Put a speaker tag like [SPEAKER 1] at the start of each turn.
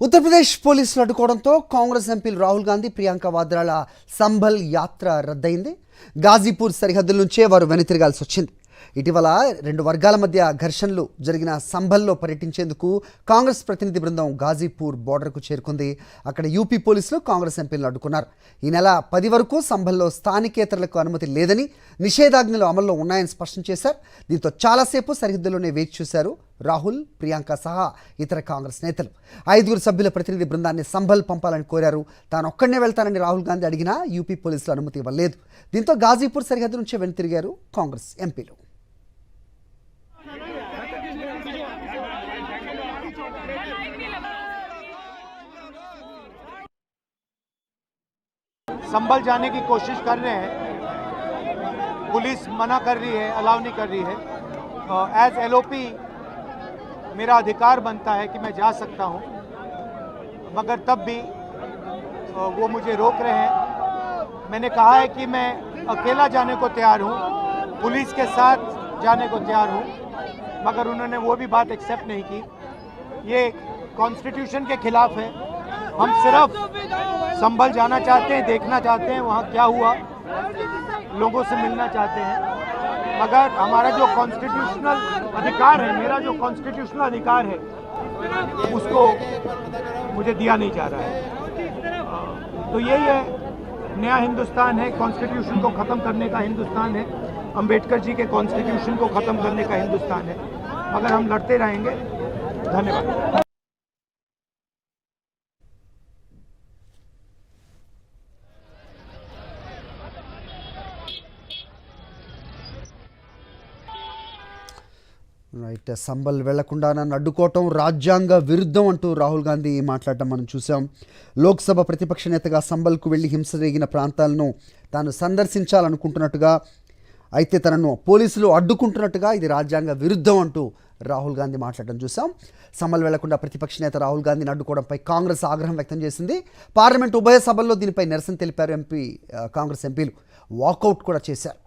[SPEAKER 1] ఉత్తరప్రదేశ్ పోలీసులు అడ్డుకోవడంతో కాంగ్రెస్ ఎంపీలు రాహుల్ గాంధీ, ప్రియాంక వాద్రాల సంభల్ యాత్ర రద్దయింది. గాజీపూర్ సరిహద్దుల నుంచే వారు వెనుతిరగాల్సి వచ్చింది. ఇటీవల రెండు వర్గాల మధ్య ఘర్షణలు జరిగిన సంభల్లో పర్యటించేందుకు కాంగ్రెస్ ప్రతినిధి బృందం గాజీపూర్ బోర్డర్కు చేరుకుంది. అక్కడ యూపీ పోలీసులు కాంగ్రెస్ ఎంపీలను అడ్డుకున్నారు. ఈ నెల 10 వరకు సంభల్లో స్థానికేతరులకు అనుమతి లేదని, నిషేధాజ్ఞలు అమల్లో ఉన్నాయని స్పష్టం చేశారు. దీంతో చాలాసేపు సరిహద్దులోనే వేచి చూశారు రాహుల్, ప్రియాంక సహా ఇతర కాంగ్రెస్ నేతలు. 5 సభ్యుల ప్రతినిధి బృందాన్ని సంభల్ పంపాలని కోరారు. తాను ఒక్కడనే వెళ్తానని రాహుల్ గాంధీ అడిగినా యూపీ పోలీసులు అనుమతి ఇవ్వలేదు. దీంతో గాజీపూర్ సరిహద్దు నుంచే వెనుతిరిగారు కాంగ్రెస్ ఎంపీలు.
[SPEAKER 2] संभल जाने की कोशिश कर रहे हैं, पुलिस मना कर रही है, अलाउ नहीं कर रही है. एज एलओपी मेरा अधिकार बनता है कि मैं जा सकता हूं, मगर तब भी वो मुझे रोक रहे हैं. मैंने कहा है कि मैं अकेला जाने को तैयार हूं, पुलिस के साथ जाने को तैयार हूं, मगर उन्होंने वो भी बात एक्सेप्ट नहीं की. ये कॉन्स्टिट्यूशन के खिलाफ है. हम सिर्फ संभल जाना चाहते हैं, देखना चाहते हैं वहाँ क्या हुआ, लोगों से मिलना चाहते हैं, मगर हमारा जो कॉन्स्टिट्यूशनल अधिकार है, मेरा जो कॉन्स्टिट्यूशनल अधिकार है, उसको मुझे दिया नहीं जा रहा है. तो यही है, नया हिंदुस्तान है, कॉन्स्टिट्यूशन को ख़त्म करने का हिंदुस्तान है, अंबेडकर जी के कॉन्स्टिट्यूशन को ख़त्म करने का हिंदुस्तान है, मगर हम लड़ते रहेंगे. धन्यवाद.
[SPEAKER 1] రైట్, సంబల్ వెళ్లకుండా నన్ను అడ్డుకోవటం రాజ్యాంగ విరుద్ధం అంటూ రాహుల్ గాంధీ మాట్లాడటం మనం చూసాం. లోక్సభ ప్రతిపక్ష నేతగా సంబల్కు వెళ్లి హింస జరిగిన ప్రాంతాలను తాను సందర్శించాలనుకుంటున్నట్టుగా, అయితే తనను పోలీసులు అడ్డుకుంటున్నట్టుగా ఇది రాజ్యాంగ విరుద్ధం అంటూ రాహుల్ గాంధీ మాట్లాడటం చూసాం. సంబల్ వెళ్లకుండా ప్రతిపక్ష నేత రాహుల్ గాంధీని అడ్డుకోవడంపై కాంగ్రెస్ ఆగ్రహం వ్యక్తం చేసింది. పార్లమెంట్ ఉభయ సభల్లో దీనిపై నిరసన తెలిపారు. కాంగ్రెస్ ఎంపీలు వాకౌట్ కూడా చేశారు.